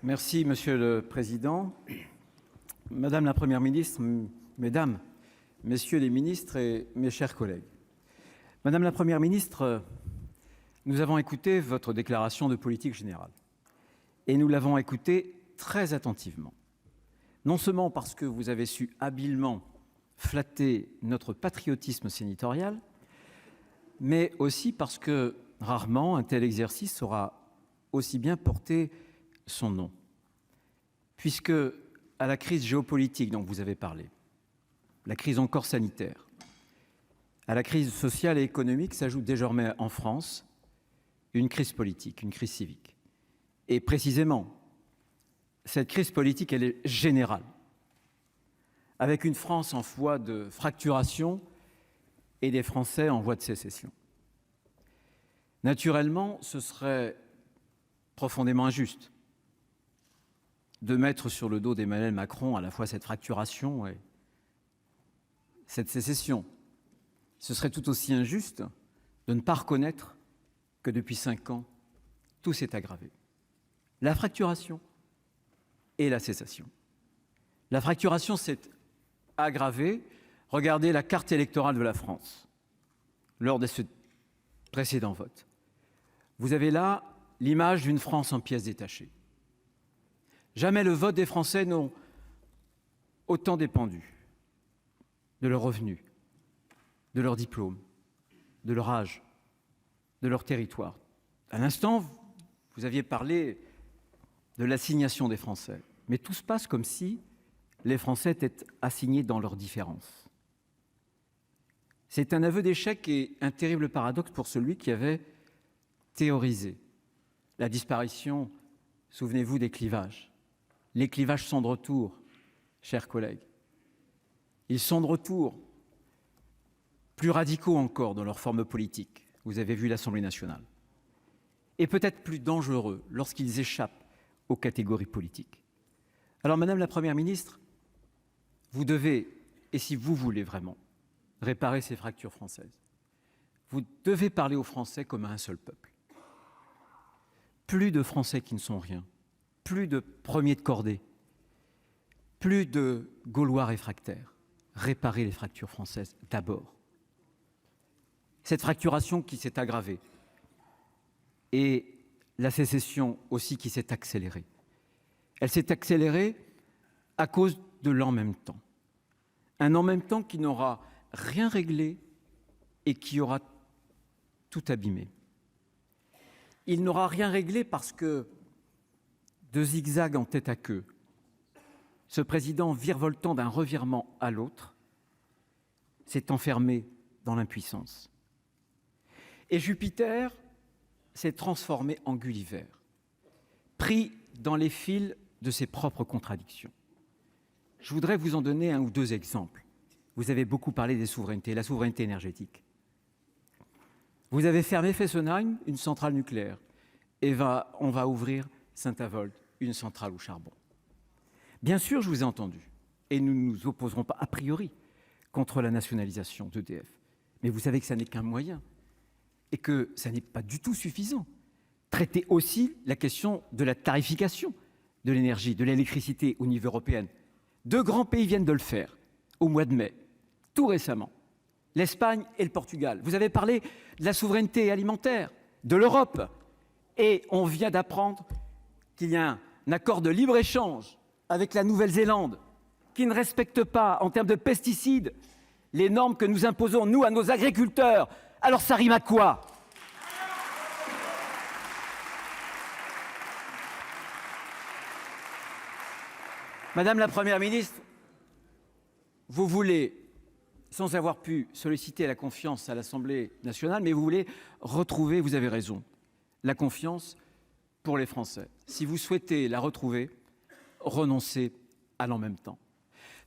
Merci, Monsieur le Président. Madame la Première ministre, Mesdames, Messieurs les ministres et mes chers collègues. Madame la Première ministre, nous avons écouté votre déclaration de politique générale et nous l'avons écoutée très attentivement. Non seulement parce que vous avez su habilement flatter notre patriotisme sénatorial, mais aussi parce que rarement un tel exercice aura aussi bien porté son nom. Puisque à la crise géopolitique dont vous avez parlé, la crise encore sanitaire, à la crise sociale et économique s'ajoute désormais en France une crise politique, une crise civique. Et précisément, cette crise politique, elle est générale, avec une France en voie de fracturation et des Français en voie de sécession. Naturellement, ce serait profondément injuste de mettre sur le dos d'Emmanuel Macron à la fois cette fracturation et cette sécession. Ce serait tout aussi injuste de ne pas reconnaître que depuis 5 ans, tout s'est aggravé. La fracturation et la sécession. La fracturation s'est aggravée. Regardez la carte électorale de la France lors de ce précédent vote. Vous avez là l'image d'une France en pièces détachées. Jamais le vote des Français n'ont autant dépendu de leurs revenus, de leur diplôme, de leur âge, de leur territoire. À l'instant, vous aviez parlé de l'assignation des Français, mais tout se passe comme si les Français étaient assignés dans leurs différences. C'est un aveu d'échec et un terrible paradoxe pour celui qui avait théorisé la disparition, souvenez-vous, des clivages. Les clivages sont de retour, chers collègues. Ils sont de retour, plus radicaux encore dans leur forme politique. Vous avez vu l'Assemblée nationale. Et peut-être plus dangereux lorsqu'ils échappent aux catégories politiques. Alors, Madame la Première ministre, vous devez, et si vous voulez vraiment réparer ces fractures françaises, vous devez parler aux Français comme à un seul peuple. Plus de Français qui ne sont rien, plus de premiers de cordée, plus de Gaulois réfractaires. Réparer les fractures françaises d'abord. Cette fracturation qui s'est aggravée et la sécession aussi qui s'est accélérée. Elle s'est accélérée à cause de l'en même temps. Un en même temps qui n'aura rien réglé et qui aura tout abîmé. Il n'aura rien réglé parce que, de zigzag en tête à queue, ce président virevoltant d'un revirement à l'autre s'est enfermé dans l'impuissance. Et Jupiter s'est transformé en Gulliver, pris dans les fils de ses propres contradictions. Je voudrais vous en donner un ou deux exemples. Vous avez beaucoup parlé des souverainetés, la souveraineté énergétique. Vous avez fermé Fessenheim, une centrale nucléaire, et on va ouvrir Saint-Avold, une centrale au charbon. Bien sûr, je vous ai entendu, et nous ne nous opposerons pas a priori contre la nationalisation d'EDF. Mais vous savez que ça n'est qu'un moyen, et que ça n'est pas du tout suffisant. Traitez aussi la question de la tarification de l'énergie, de l'électricité au niveau européen. 2 grands pays viennent de le faire au mois de mai, tout récemment. L'Espagne et le Portugal. Vous avez parlé de la souveraineté alimentaire de l'Europe. Et on vient d'apprendre qu'il y a un accord de libre-échange avec la Nouvelle-Zélande qui ne respecte pas, en termes de pesticides, les normes que nous imposons, nous, à nos agriculteurs. Alors ça rime à quoi? Madame la Première ministre, vous voulez, sans avoir pu solliciter la confiance à l'Assemblée nationale, mais vous voulez retrouver, vous avez raison, la confiance pour les Français. Si vous souhaitez la retrouver, renoncez à l'en même temps.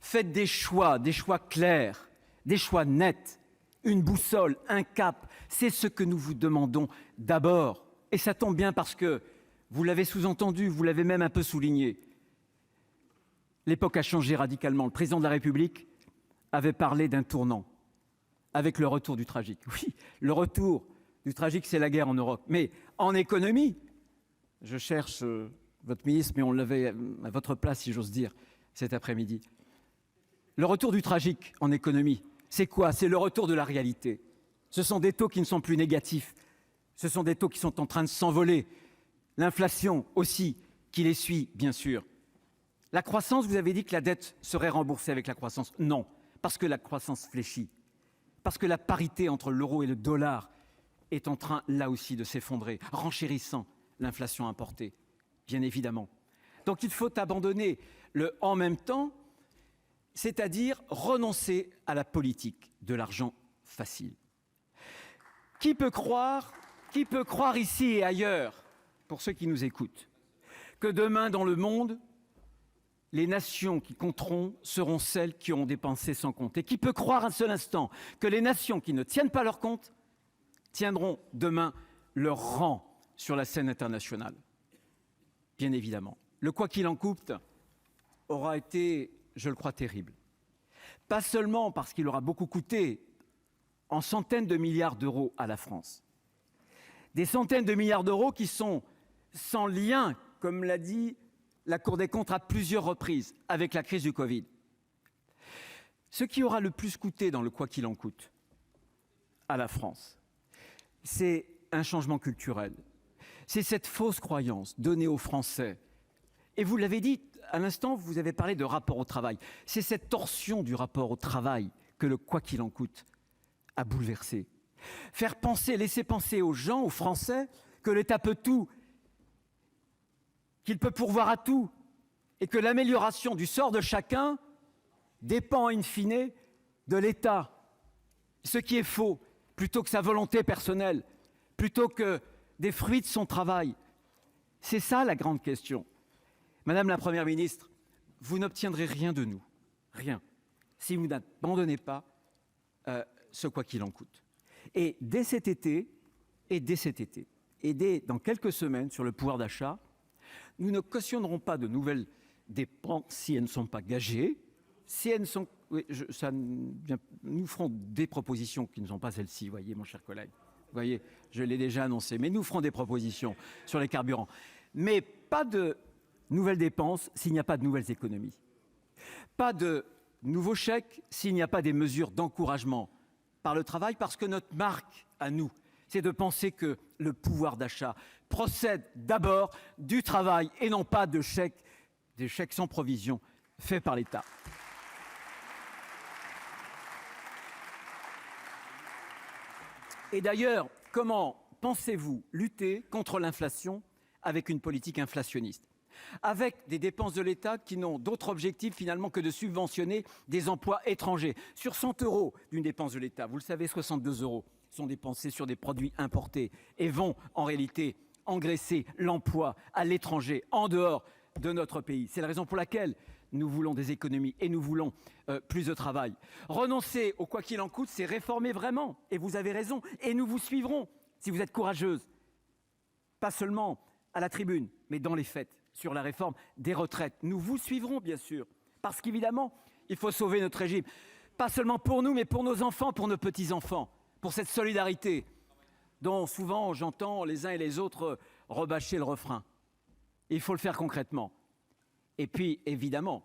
Faites des choix clairs, des choix nets, une boussole, un cap. C'est ce que nous vous demandons d'abord. Et ça tombe bien parce que vous l'avez sous-entendu, vous l'avez même un peu souligné. L'époque a changé radicalement. Le président de la République avait parlé d'un tournant avec le retour du tragique. Oui, le retour du tragique, c'est la guerre en Europe. Mais en économie, je cherche votre ministre, mais on l'avait à votre place, si j'ose dire, cet après-midi. Le retour du tragique en économie, c'est quoi? C'est le retour de la réalité. Ce sont des taux qui ne sont plus négatifs. Ce sont des taux qui sont en train de s'envoler. L'inflation aussi, qui les suit, bien sûr. La croissance, vous avez dit que la dette serait remboursée avec la croissance. Non, parce que la croissance fléchit. Parce que la parité entre l'euro et le dollar est en train, là aussi, de s'effondrer, renchérissant l'inflation importée, bien évidemment. Donc il faut abandonner le « en même temps », c'est-à-dire renoncer à la politique de l'argent facile. Qui peut croire ici et ailleurs, pour ceux qui nous écoutent, que demain dans le monde, les nations qui compteront seront celles qui auront dépensé sans compte? Et qui peut croire un seul instant que les nations qui ne tiennent pas leur compte tiendront demain leur rang sur la scène internationale? Bien évidemment. Le quoi qu'il en coûte aura été, je le crois, terrible. Pas seulement parce qu'il aura beaucoup coûté en centaines de milliards d'euros à la France. Des centaines de milliards d'euros qui sont sans lien, comme l'a dit la Cour des comptes à plusieurs reprises, avec la crise du Covid. Ce qui aura le plus coûté dans le quoi qu'il en coûte à la France, c'est un changement culturel. C'est cette fausse croyance donnée aux Français. Et vous l'avez dit à l'instant, vous avez parlé de rapport au travail. C'est cette torsion du rapport au travail que le quoi qu'il en coûte a bouleversé. Faire penser, laisser penser aux gens, aux Français, que l'État peut tout, qu'il peut pourvoir à tout, et que l'amélioration du sort de chacun dépend in fine de l'État. Ce qui est faux, plutôt que sa volonté personnelle, plutôt que des fruits de son travail. C'est ça la grande question. Madame la Première ministre, vous n'obtiendrez rien de nous, rien, si vous n'abandonnez pas ce quoi qu'il en coûte. Et dès cet été, et dès dans quelques semaines sur le pouvoir d'achat, nous ne cautionnerons pas de nouvelles dépenses si elles ne sont pas gagées, si elles ne sont... Oui, nous ferons des propositions qui ne sont pas celles-ci, voyez mon cher collègue. Vous voyez, je l'ai déjà annoncé, mais nous ferons des propositions sur les carburants. Mais pas de nouvelles dépenses s'il n'y a pas de nouvelles économies. Pas de nouveaux chèques s'il n'y a pas des mesures d'encouragement par le travail, parce que notre marque à nous, c'est de penser que le pouvoir d'achat procède d'abord du travail et non pas des chèques sans provision faits par l'État. Et d'ailleurs, comment pensez-vous lutter contre l'inflation avec une politique inflationniste, avec des dépenses de l'État qui n'ont d'autre objectif finalement que de subventionner des emplois étrangers? Sur 100 € d'une dépense de l'État, vous le savez, 62 € sont dépensés sur des produits importés et vont en réalité engraisser l'emploi à l'étranger, en dehors de notre pays. C'est la raison pour laquelle nous voulons des économies et nous voulons plus de travail. Renoncer au quoi qu'il en coûte, c'est réformer vraiment. Et vous avez raison. Et nous vous suivrons si vous êtes courageuse. Pas seulement à la tribune, mais dans les faits, sur la réforme des retraites. Nous vous suivrons, bien sûr. Parce qu'évidemment, il faut sauver notre régime. Pas seulement pour nous, mais pour nos enfants, pour nos petits-enfants. Pour cette solidarité dont souvent j'entends les uns et les autres rebâcher le refrain. Il faut le faire concrètement. Et puis, évidemment,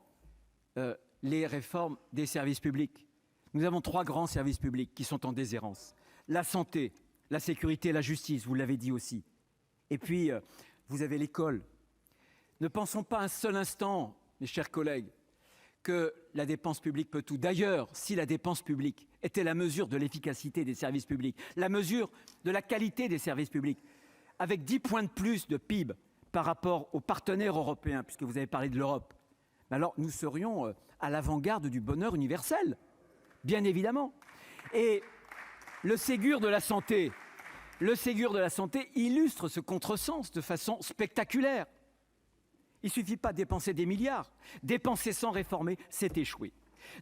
les réformes des services publics. Nous avons 3 grands services publics qui sont en déshérence. La santé, la sécurité, la justice, vous l'avez dit aussi. Et puis, vous avez l'école. Ne pensons pas un seul instant, mes chers collègues, que la dépense publique peut tout. D'ailleurs, si la dépense publique était la mesure de l'efficacité des services publics, la mesure de la qualité des services publics, avec 10 points de plus de PIB par rapport aux partenaires européens, puisque vous avez parlé de l'Europe, alors nous serions à l'avant-garde du bonheur universel, bien évidemment. Et le Ségur de la santé illustre ce contresens de façon spectaculaire. Il ne suffit pas de dépenser des milliards. Dépenser sans réformer, c'est échouer.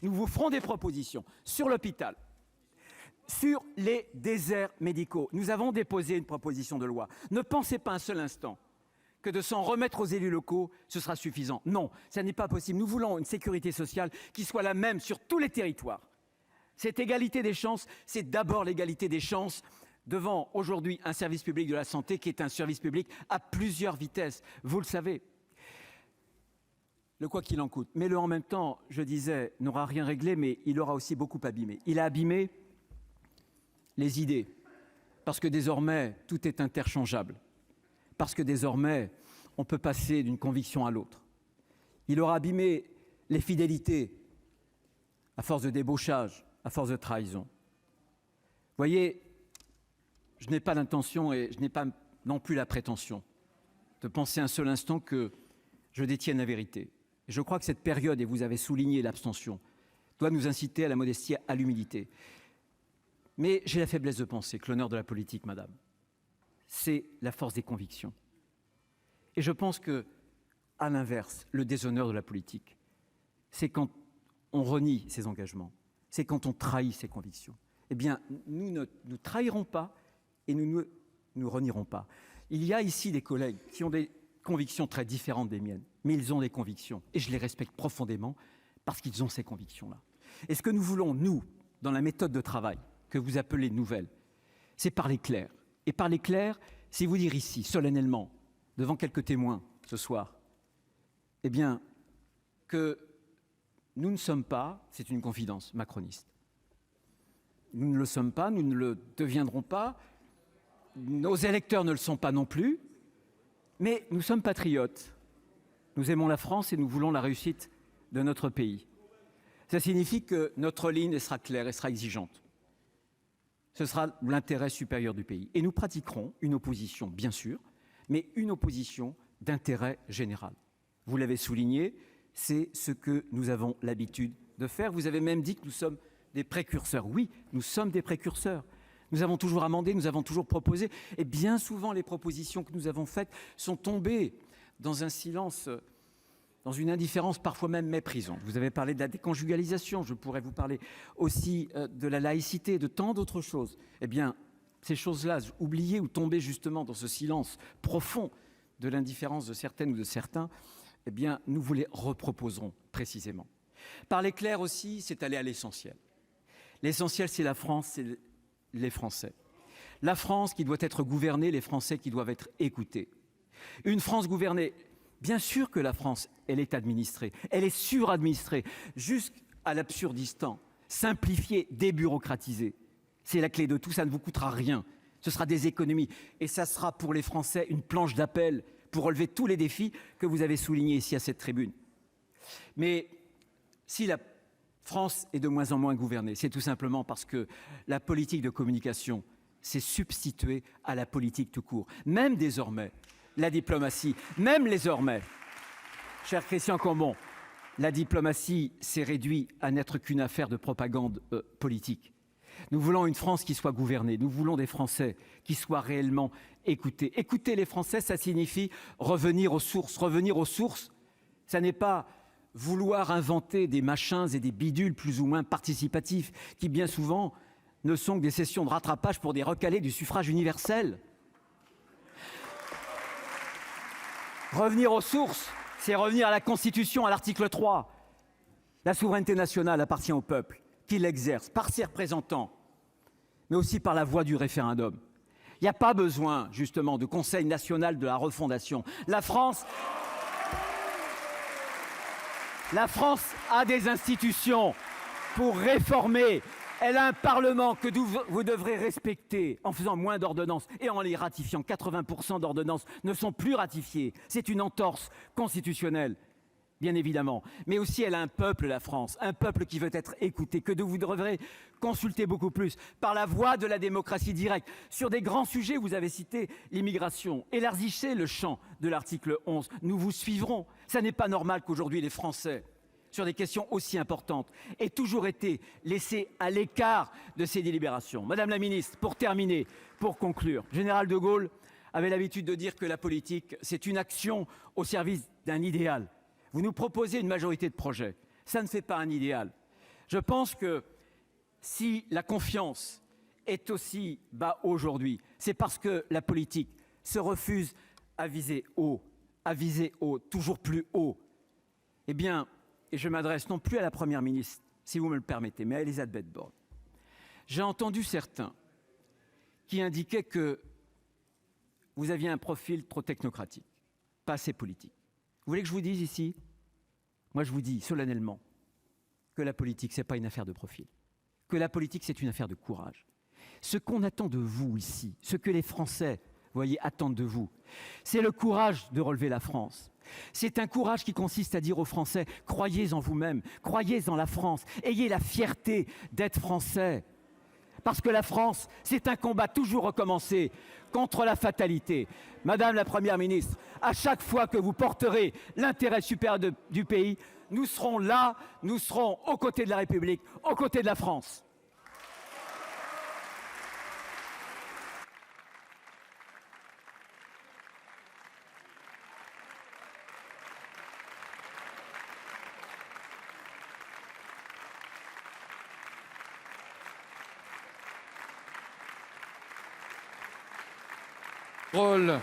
Nous vous ferons des propositions sur l'hôpital, sur les déserts médicaux. Nous avons déposé une proposition de loi. Ne pensez pas un seul instant que de s'en remettre aux élus locaux, ce sera suffisant. Non, ça n'est pas possible. Nous voulons une sécurité sociale qui soit la même sur tous les territoires. Cette égalité des chances, c'est d'abord l'égalité des chances devant aujourd'hui un service public de la santé qui est un service public à plusieurs vitesses. Vous le savez. le quoi qu'il en coûte. Mais le en même temps, je disais, n'aura rien réglé, mais il aura aussi beaucoup abîmé. Il a abîmé les idées, parce que désormais, tout est interchangeable, parce que désormais, on peut passer d'une conviction à l'autre. Il aura abîmé les fidélités, à force de débauchage, à force de trahison. Vous voyez, je n'ai pas l'intention et je n'ai pas non plus la prétention de penser un seul instant que je détienne la vérité. Je crois que cette période, et vous avez souligné l'abstention, doit nous inciter à la modestie, à l'humilité. Mais j'ai la faiblesse de penser que l'honneur de la politique, madame, c'est la force des convictions. Et je pense que, à l'inverse, le déshonneur de la politique, c'est quand on renie ses engagements, c'est quand on trahit ses convictions. Eh bien, nous ne nous trahirons pas et nous ne nous renierons pas. Il y a ici des collègues qui ont des convictions très différentes des miennes, mais ils ont des convictions et je les respecte profondément parce qu'ils ont ces convictions-là. Et ce que nous voulons, nous, dans la méthode de travail que vous appelez nouvelle, c'est parler clair. Et parler clair, c'est vous dire ici, solennellement, devant quelques témoins ce soir, eh bien, que nous ne sommes pas, c'est une confidence macroniste. Nous ne le sommes pas, nous ne le deviendrons pas, nos électeurs ne le sont pas non plus, mais nous sommes patriotes. Nous aimons la France et nous voulons la réussite de notre pays. Ça signifie que notre ligne sera claire et sera exigeante. Ce sera l'intérêt supérieur du pays. Et nous pratiquerons une opposition, bien sûr, mais une opposition d'intérêt général. Vous l'avez souligné, c'est ce que nous avons l'habitude de faire. Vous avez même dit que nous sommes des précurseurs. Oui, nous sommes des précurseurs. Nous avons toujours amendé, nous avons toujours proposé. Et bien souvent, les propositions que nous avons faites sont tombées dans un silence, dans une indifférence parfois même méprisante. Vous avez parlé de la déconjugalisation, je pourrais vous parler aussi de la laïcité, de tant d'autres choses. Eh bien, ces choses-là, oubliées ou tombées justement dans ce silence profond de l'indifférence de certaines ou de certains, eh bien, nous vous les reproposerons précisément. Parler clair aussi, c'est aller à l'essentiel. L'essentiel, c'est la France, c'est les Français. La France qui doit être gouvernée, les Français qui doivent être écoutés. Une France gouvernée, bien sûr que la France, elle est administrée, elle est suradministrée, jusqu'à l'absurdistan, simplifiée, débureaucratisée. C'est la clé de tout, ça ne vous coûtera rien. Ce sera des économies et ça sera pour les Français une planche d'appel pour relever tous les défis que vous avez soulignés ici à cette tribune. Mais si la France est de moins en moins gouvernée, c'est tout simplement parce que la politique de communication s'est substituée à la politique tout court. Même désormais, la diplomatie, même désormais, cher Christian Cambon, la diplomatie s'est réduite à n'être qu'une affaire de propagande politique. Nous voulons une France qui soit gouvernée, nous voulons des Français qui soient réellement écoutés. Écouter les Français, ça signifie revenir aux sources. Revenir aux sources, ça n'est pas vouloir inventer des machins et des bidules plus ou moins participatifs qui bien souvent ne sont que des sessions de rattrapage pour des recalés du suffrage universel. Revenir aux sources, c'est revenir à la Constitution, à l'article 3. La souveraineté nationale appartient au peuple qui l'exerce par ses représentants, mais aussi par la voie du référendum. Il n'y a pas besoin, justement, de Conseil national de la refondation. La France a des institutions pour réformer. Elle a un Parlement que vous devrez respecter en faisant moins d'ordonnances et en les ratifiant. 80% d'ordonnances ne sont plus ratifiées. C'est une entorse constitutionnelle, bien évidemment. Mais aussi, elle a un peuple, la France, un peuple qui veut être écouté, que vous devrez consulter beaucoup plus par la voie de la démocratie directe. Sur des grands sujets, vous avez cité l'immigration. Élargissez le champ de l'article 11. Nous vous suivrons. Ça n'est pas normal qu'aujourd'hui, les Français, sur des questions aussi importantes, aient toujours été laissés à l'écart de ces délibérations. Madame la ministre, pour terminer, pour conclure, Général de Gaulle avait l'habitude de dire que la politique, c'est une action au service d'un idéal. Vous nous proposez une majorité de projets. Ça ne fait pas un idéal. Je pense que si la confiance est aussi bas aujourd'hui, c'est parce que la politique se refuse à viser haut, toujours plus haut. Eh bien, et je m'adresse non plus à la Première ministre, si vous me le permettez, mais à Elisabeth Borne. J'ai entendu certains qui indiquaient que vous aviez un profil trop technocratique, pas assez politique. Vous voulez que je vous dise ici ? moi je vous dis solennellement que la politique, ce n'est pas une affaire de profil, que la politique, c'est une affaire de courage. Ce qu'on attend de vous ici, ce que les Français, voyez, attendent de vous, c'est le courage de relever la France. C'est un courage qui consiste à dire aux Français, croyez en vous-même, croyez en la France, ayez la fierté d'être Français. Parce que la France, c'est un combat toujours recommencé contre la fatalité. Madame la Première ministre, à chaque fois que vous porterez l'intérêt supérieur du pays, nous serons là, nous serons aux côtés de la République, aux côtés de la France. Parole